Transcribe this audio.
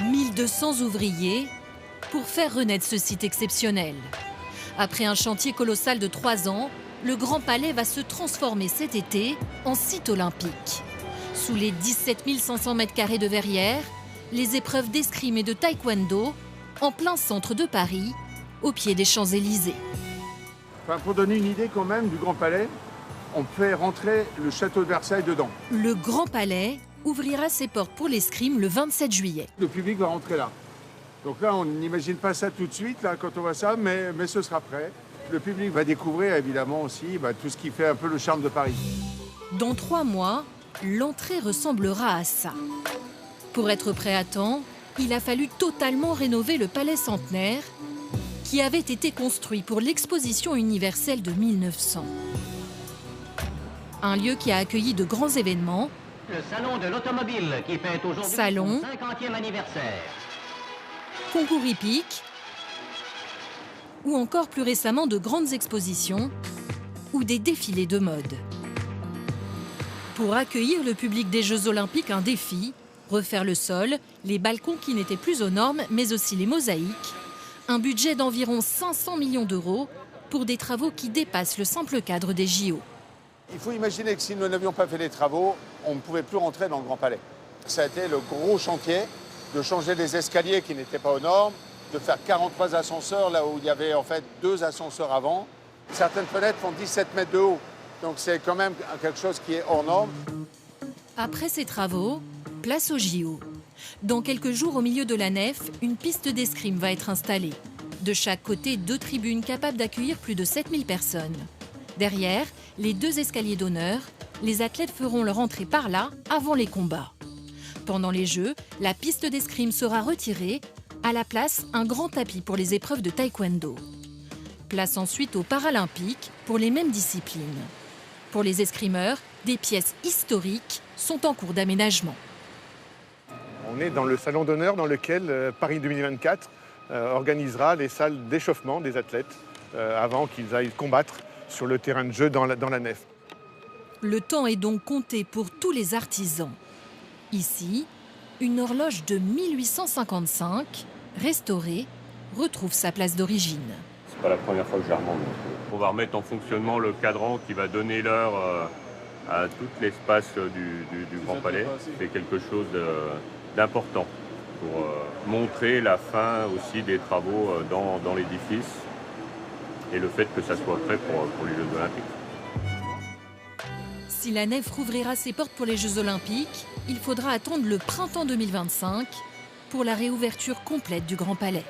1200 ouvriers pour faire renaître ce site exceptionnel. Après un chantier colossal de 3 ans, le Grand Palais va se transformer cet été en site olympique. Sous les 17 500 m² de verrières, les épreuves d'escrime et de taekwondo en plein centre de Paris, au pied des Champs-Élysées. Pour donner une idée quand même du Grand Palais, on fait rentrer le château de Versailles dedans. Le Grand Palais ouvrira ses portes pour l'escrime le 27 juillet. Le public va rentrer là. Donc là, on n'imagine pas ça tout de suite là, quand on voit ça, mais ce sera prêt. Le public va découvrir évidemment aussi tout ce qui fait un peu le charme de Paris. Dans 3 mois, l'entrée ressemblera à ça. Pour être prêt à temps, il a fallu totalement rénover le palais centenaire qui avait été construit pour l'exposition universelle de 1900. Un lieu qui a accueilli de grands événements. Le salon de l'automobile qui fête aujourd'hui Salon, son 50e anniversaire. Concours hippiques ou encore plus récemment de grandes expositions ou des défilés de mode. Pour accueillir le public des Jeux Olympiques, un défi, refaire le sol, les balcons qui n'étaient plus aux normes, mais aussi les mosaïques. Un budget d'environ 500 millions d'euros pour des travaux qui dépassent le simple cadre des JO. Il faut imaginer que si nous n'avions pas fait les travaux, on ne pouvait plus rentrer dans le Grand Palais. Ça a été le gros chantier de changer des escaliers qui n'étaient pas aux normes, de faire 43 ascenseurs là où il y avait en fait 2 ascenseurs avant. Certaines fenêtres font 17 mètres de haut, donc c'est quand même quelque chose qui est hors norme. Après ces travaux, place aux JO. Dans quelques jours, au milieu de la nef, une piste d'escrime va être installée. De chaque côté, 2 tribunes capables d'accueillir plus de 7000 personnes. Derrière, les 2 escaliers d'honneur, les athlètes feront leur entrée par là avant les combats. Pendant les Jeux, la piste d'escrime sera retirée. À la place, un grand tapis pour les épreuves de taekwondo. Place ensuite aux Paralympiques pour les mêmes disciplines. Pour les escrimeurs, des pièces historiques sont en cours d'aménagement. On est dans le salon d'honneur dans lequel Paris 2024 organisera les salles d'échauffement des athlètes avant qu'ils aillent combattre sur le terrain de jeu dans la nef. Le temps est donc compté pour tous les artisans. Ici, une horloge de 1855, restaurée, retrouve sa place d'origine. C'est pas la première fois que je la remonte. On va remettre en fonctionnement le cadran qui va donner l'heure à tout l'espace du Grand Palais. C'est quelque chose d'important pour montrer la fin aussi des travaux dans l'édifice et le fait que ça soit prêt pour les Jeux Olympiques. Si la nef rouvrira ses portes pour les Jeux Olympiques, il faudra attendre le printemps 2025 pour la réouverture complète du Grand Palais.